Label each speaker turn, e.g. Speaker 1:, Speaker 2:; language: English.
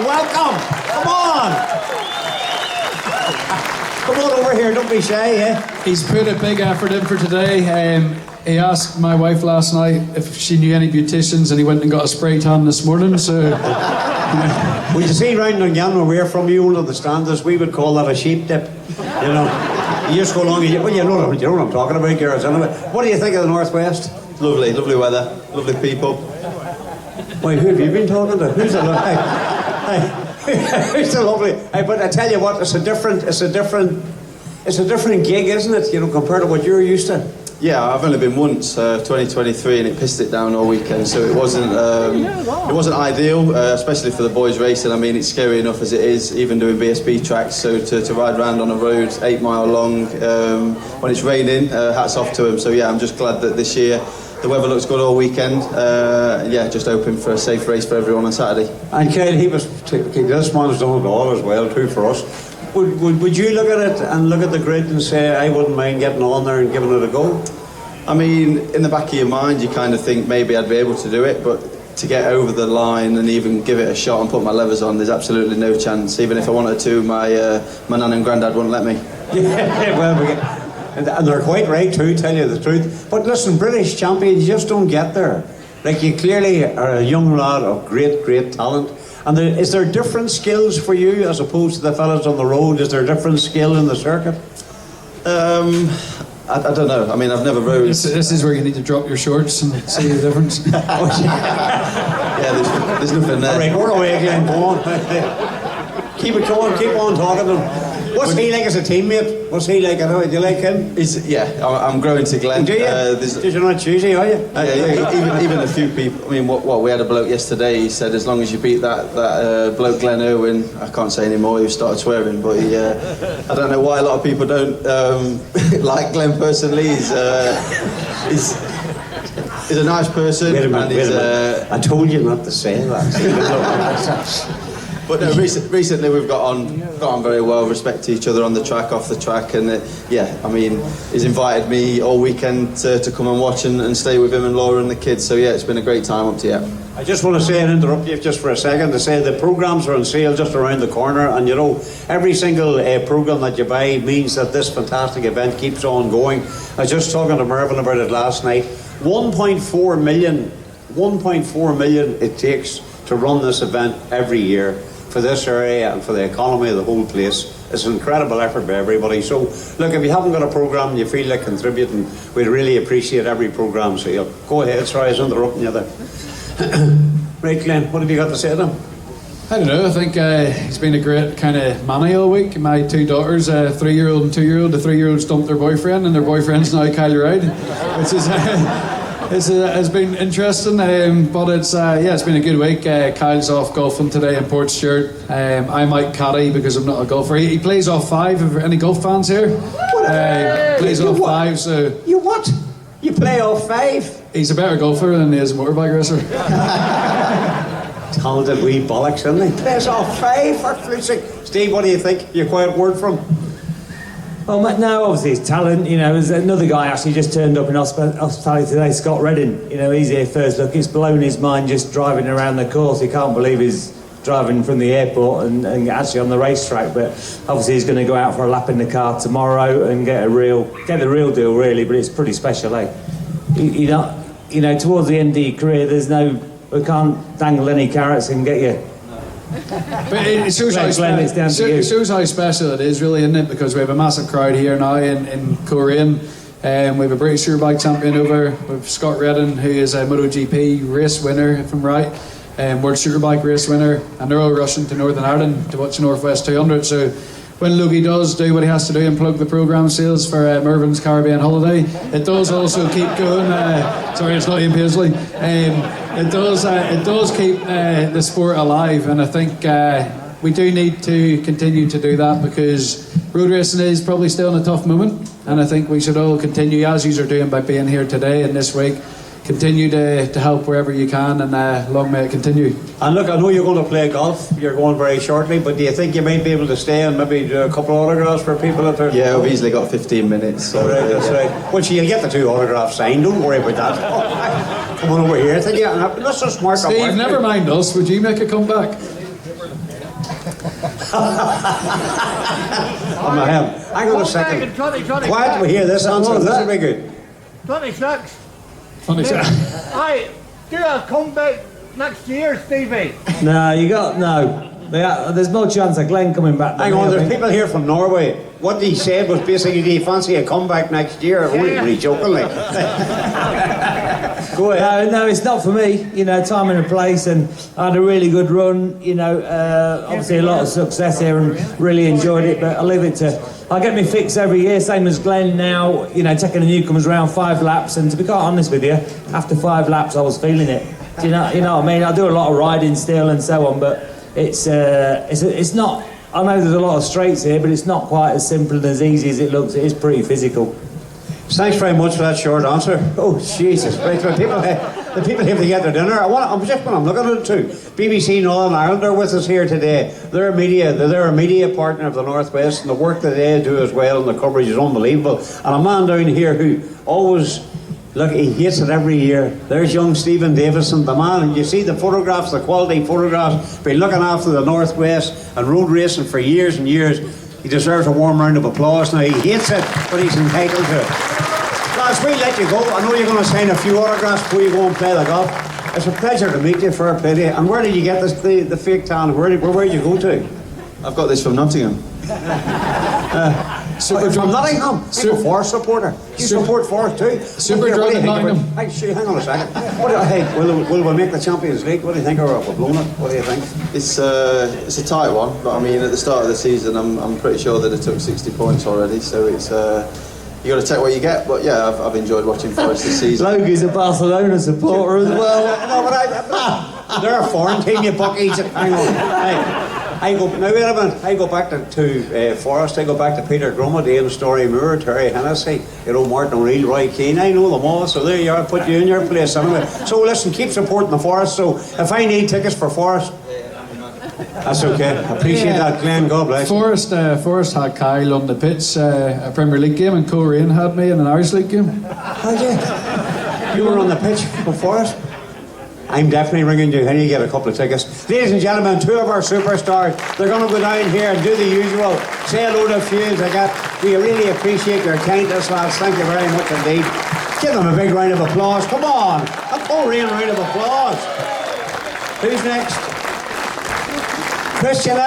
Speaker 1: welcome. Come on. Come on over here, don't be shy, eh?
Speaker 2: He's put a big effort in for today. He asked my wife last night if she knew any beauticians, and he went and got a spray tan this morning, so...
Speaker 1: Well, you see, round and down where from you under the standards, we would call that a sheep dip. You know, you just go along, well, you know what I'm talking about, girls, anyway. What do you think of the Northwest?
Speaker 3: Lovely, lovely weather, lovely people.
Speaker 1: Wait, who have you been talking to? Who's the lovely? Who's the lovely? Hey, but I tell you what, it's a different gig, isn't it? You know, compared to what you're used to.
Speaker 3: Yeah, I've only been once, 2023, and it pissed it down all weekend, so it wasn't ideal, especially for the boys racing. I mean, it's scary enough as it is, even doing BSB tracks, so to ride around on a road 8 mile long when it's raining, hats off to them. So yeah, I'm just glad that this year the weather looks good all weekend. Yeah, just hoping for a safe race for everyone on Saturday.
Speaker 1: And Kyle, this man's done it all as well too for us. Would you look at it and look at the grid and say, I wouldn't mind getting on there and giving it a go?
Speaker 3: I mean, in the back of your mind, you kind of think maybe I'd be able to do it, but to get over the line and even give it a shot and put my levers on, there's absolutely no chance. Even if I wanted to, my nan and granddad wouldn't let me.
Speaker 1: Yeah, well, and they're quite right too, tell you the truth. But listen, British champion, you just don't get there. Like, you clearly are a young lad of great, great talent. And is there different skills for you as opposed to the fellas on the road? Is there different skill in the circuit?
Speaker 3: I don't know. I mean, I've never rode.
Speaker 2: This is where you need to drop your shorts and see the difference.
Speaker 3: Yeah, there's nothing there.
Speaker 1: All right, we're away again. Go on. Keep it going. Keep on talking to him. What's he like as a teammate? What's he like? Do you like him?
Speaker 3: I'm growing to Glen.
Speaker 1: Do you? Did you not choose him, are you?
Speaker 3: Yeah. Even a few people. I mean, what we had a bloke yesterday. He said, as long as you beat that bloke Glen Irwin, I can't say anymore. He started swearing, but I don't know why a lot of people don't like Glen personally. He's a nice person.
Speaker 1: Wait a minute. I told you not to say that.
Speaker 3: But no, recently we've got on very well, respect each other on the track, off the track, and I mean, he's invited me all weekend to come and watch and stay with him and Laura and the kids, so yeah, it's been a great time up to yet.
Speaker 1: I just want to say and interrupt you just for a second to say the programmes are on sale just around the corner, and you know, every single programme that you buy means that this fantastic event keeps on going. I was just talking to Mervyn about it last night. 1.4 million it takes to run this event every year for this area and for the economy of the whole place. It's an incredible effort by everybody. So, look, if you haven't got a programme and you feel like contributing, we'd really appreciate every programme. So, go ahead. Sorry, I was interrupting you there. Right, Glenn, what have you got to say to them?
Speaker 2: I don't know, I think it's been a great kind of manny all week. My 2 daughters, a 3-year-old and 2-year-old. The 3-year-old stumped their boyfriend, and their boyfriend's now Kyle Rhyde, which is... has been interesting, but it's been a good week. Kyle's off golfing today in Port Stewart. I might caddy because I'm not a golfer. He plays off 5. Are any golf fans here? Plays off 5. So
Speaker 1: you what? You play off 5?
Speaker 2: He's a better golfer than he is a motorbike racer.
Speaker 1: Talented wee bollocks, isn't he? Plays off 5 for flip's sake. Steve, what do you think? Your quiet word from?
Speaker 4: Well, no, obviously it's talent. You know, there's another guy actually just turned up in hospitality today, Scott Redding. You know, he's here first look. It's blown his mind just driving around the course. He can't believe he's driving from the airport and actually on the racetrack. But obviously he's going to go out for a lap in the car tomorrow and get the real deal, really. But it's pretty special, eh? You know, towards the end of your career, we can't dangle any carrots and get you.
Speaker 2: But it shows how special it is, really, isn't it? Because we have a massive crowd here now in Coleraine. We have a British Superbike champion over. We have Scott Redding, who is a MotoGP race winner, if I'm right, World Superbike race winner, and they're all rushing to Northern Ireland to watch the Northwest 200. So when Logie does do what he has to do and plug the programme sales for Mervyn's Caribbean holiday, it does also keep going. Sorry, it's not Ian Paisley. It does keep the sport alive, and I think we do need to continue to do that, because road racing is probably still in a tough moment, and I think we should all continue, as you are doing by being here today and this week, continue to help wherever you can, and long may it continue. And
Speaker 1: look, I know you're going to play golf, you're going very shortly, but do you think you might be able to stay and maybe do a couple of autographs for people that are...
Speaker 3: Yeah, we've easily got 15 minutes. So
Speaker 1: right, that's right. Well, you'll get the 2 autographs signed, don't worry about that. Come on over here. Let's just mark
Speaker 2: Steve, never mind us, would you make a comeback?
Speaker 1: Hang on a second. Quiet, we hear this answer. This will be good.
Speaker 5: 26.
Speaker 2: 26.
Speaker 5: Aye, do a comeback next year, Stevie.
Speaker 4: No, no. There's no chance of Glenn coming back.
Speaker 1: Hang on, there's people here from Norway. What he said was basically, do you fancy a comeback next year? Really joking, like. Go ahead.
Speaker 4: No, it's not for me. You know, time and a place, and I had a really good run. You know, obviously a lot of success here, and really enjoyed it. But I leave it to. I get my fix every year, same as Glenn now. You know, taking the newcomers around 5 laps, and to be quite honest with you, after 5 laps, I was feeling it. Do you know what I mean? I do a lot of riding still and so on, but it's not. I know there's a lot of straights here, but it's not quite as simple and as easy as it looks. It is pretty physical.
Speaker 1: Thanks very much for that short answer. Oh, Jesus. Right, the people here to get their dinner. I'm looking at it too. BBC Northern Ireland are with us here today. They're a media partner of the Northwest, and the work that they do as well, and the coverage is unbelievable. And a man down here who always, look, he hates it every year. There's young Stephen Davison, the man, and you see the photographs, the quality photographs, been looking after the Northwest and road racing for years and years. He deserves a warm round of applause. Now, he hates it, but he's entitled to it. Lads, we'll let you go. I know you're going to sign a few autographs before you go and play the golf. It's a pleasure to meet you, fair play to you. And where did you get this, the fake tan? Where did you go to?
Speaker 3: I've got this from Nottingham.
Speaker 1: From Nottingham? You're a Forest supporter. You support Forest too?
Speaker 2: Super drug in Nottingham.
Speaker 1: Hang on a second. Will we make the Champions League? What do you think? Or have we blown it? What do you think?
Speaker 3: It's a tight one, but I mean, at the start of the season, I'm pretty sure that it took 60 points already, so it's... you got to take what you get, but yeah, I've enjoyed watching Forest this season.
Speaker 4: Logan's a Barcelona supporter as well.
Speaker 1: No, but they're a foreign team, you buckies. Hang on. I go back to Forest. I go back to Peter Drummond, Ian Story Moore, Terry Hennessy, Martin O'Neill, Roy Keane. I know them all, so there you are. Put you in your place anyway. So listen, keep supporting the Forest. So if I need tickets for Forest, that's okay. I appreciate that, Glenn. God bless you.
Speaker 2: Forest had Kyle on the pitch, a Premier League game, and Coleraine had me in an Irish League game.
Speaker 1: Had you? You were on the pitch for Forest? I'm definitely ringing you. How do you get a couple of tickets? Ladies and gentlemen, 2 of our superstars. They're going to go down here and do the usual. Say hello to a few as I got. We really appreciate your kindness, lads. Thank you very much indeed. Give them a big round of applause. Come on. A Coleraine round of applause. Who's next? Christian.